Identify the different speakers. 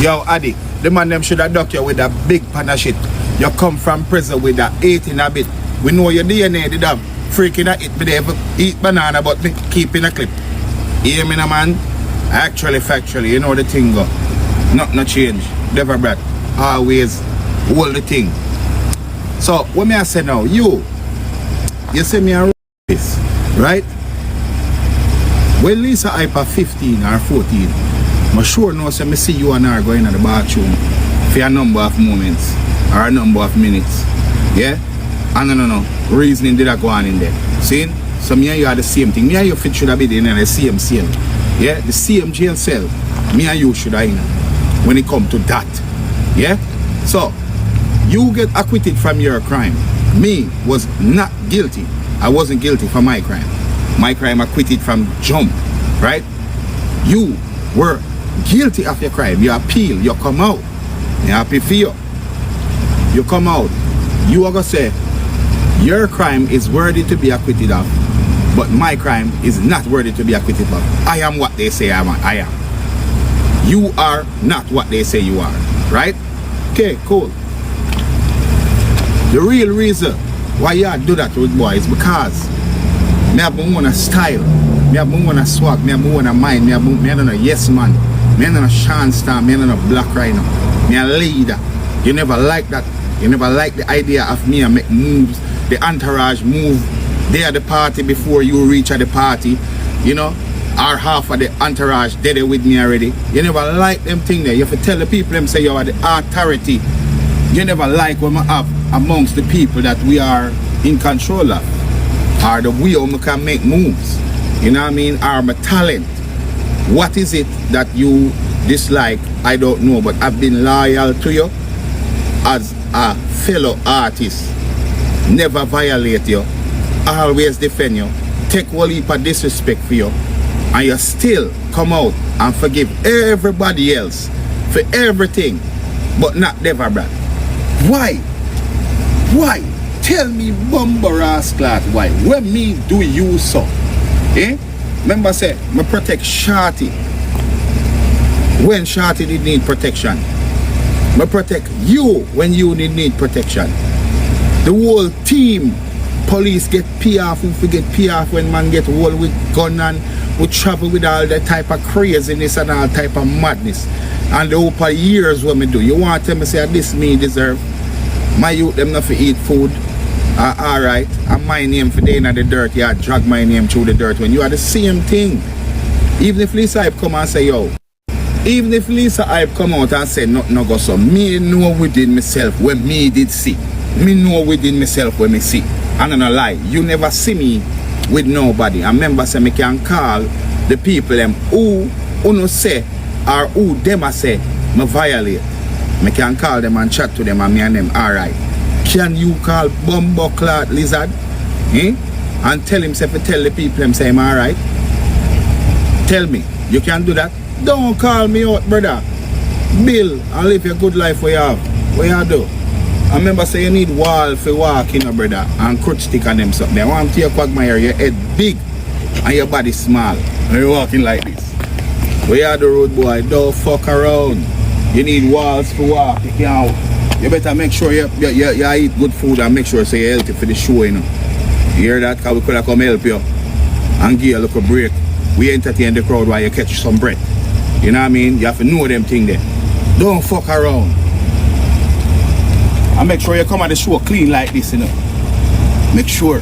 Speaker 1: Yo, Addy, the man them should have duck you with a big pan of shit. You come from prison with a 18 a bit. We know your DNA did have freaking a it, but they ever eat banana, but me keep in a clip. You hear me, no, man? Actually, factually, you know the thing go. Not no change. Deva Bratt, always hold the thing. So, what me I say now, you say me a this, right? When Lisa Hyper 15 or 14, I'm sure no say me see you and her going to the bathroom for a number of moments or a number of minutes. Yeah? And no. Reasoning did I go on in there. See? So me and you are the same thing. Me and you fit should have been in the same cell. Yeah? The same jail cell. Me and you should have in when it come to that. Yeah? So, you get acquitted from your crime. Me was not guilty. I wasn't guilty for my crime. My crime acquitted from jump. Right? You were guilty of your crime. You appeal. You come out. You happy for you. You come out. You are going to say, your crime is worthy to be acquitted of, but my crime is not worthy to be acquitted of. I am what they say I am. You are not what they say you are. Right? Okay, cool. The real reason why you do that with boy is because me have my own style, me have my own swag, me have my own mind, me have no yes man, me have no chance star, me have no black rhino, me a leader. You never like that. You never like the idea of me and make moves, the entourage move. They at the party before you reach at the party, you know, or half of the entourage they there with me already. You never like them thing there. You have to tell the people them say you are the authority. You never like what I have amongst the people that we are in control of, or the way we can make moves. You know what I mean? Or my talent. What is it that you dislike? I don't know, but I've been loyal to you as a fellow artist. Never violate you. Always defend you. Take one heap of disrespect for you. And you still come out and forgive everybody else for everything, but not Deva Bratt. Why? Why? Tell me, bumbo rascal, why? When me do you so? Eh? Remember say, me protect Shorty. When Shorty did need protection. Me protect you when you need protection. The whole team, police get pee off, we get pee off when man get hold with gun and we travel with all that type of craziness and all type of madness. And the whole years what me do. You want to tell me say this me deserve? My youth them not for eat food. Alright. And my name for day in the dirt. Yeah, drag my name through the dirt when you are the same thing. Even if Lisa Hype come and say yo. Even if Lisa Hype come out and say nothing no go so. Me know within myself when me did see. Me know within myself when me see. And I'm not lie. You never see me with nobody. I remember say me can call the people them who no say or who them a say me violate. Me can call them and chat to them and me and them alright. Can you call Bumbo Clot Lizard? Eh? And tell him say tell the people them say I'm alright? Tell me. You can do that? Don't call me out, brother. Bill and live your good life where you have. What you do? I remember say you need wall for walking, you know, brother, and crutch stick on them something. I want to your quagmire, your head big and your body small. And you're walking like this. Where you are the road boy, don't fuck around. You need walls for walk. You better make sure you eat good food and make sure so you're healthy for the show, you know. You hear that? Because we could have come help you and give you a little break. We entertain the crowd while you catch some breath. You know what I mean? You have to know them things there. Don't fuck around. And make sure you come at the show clean like this, you know. Make sure.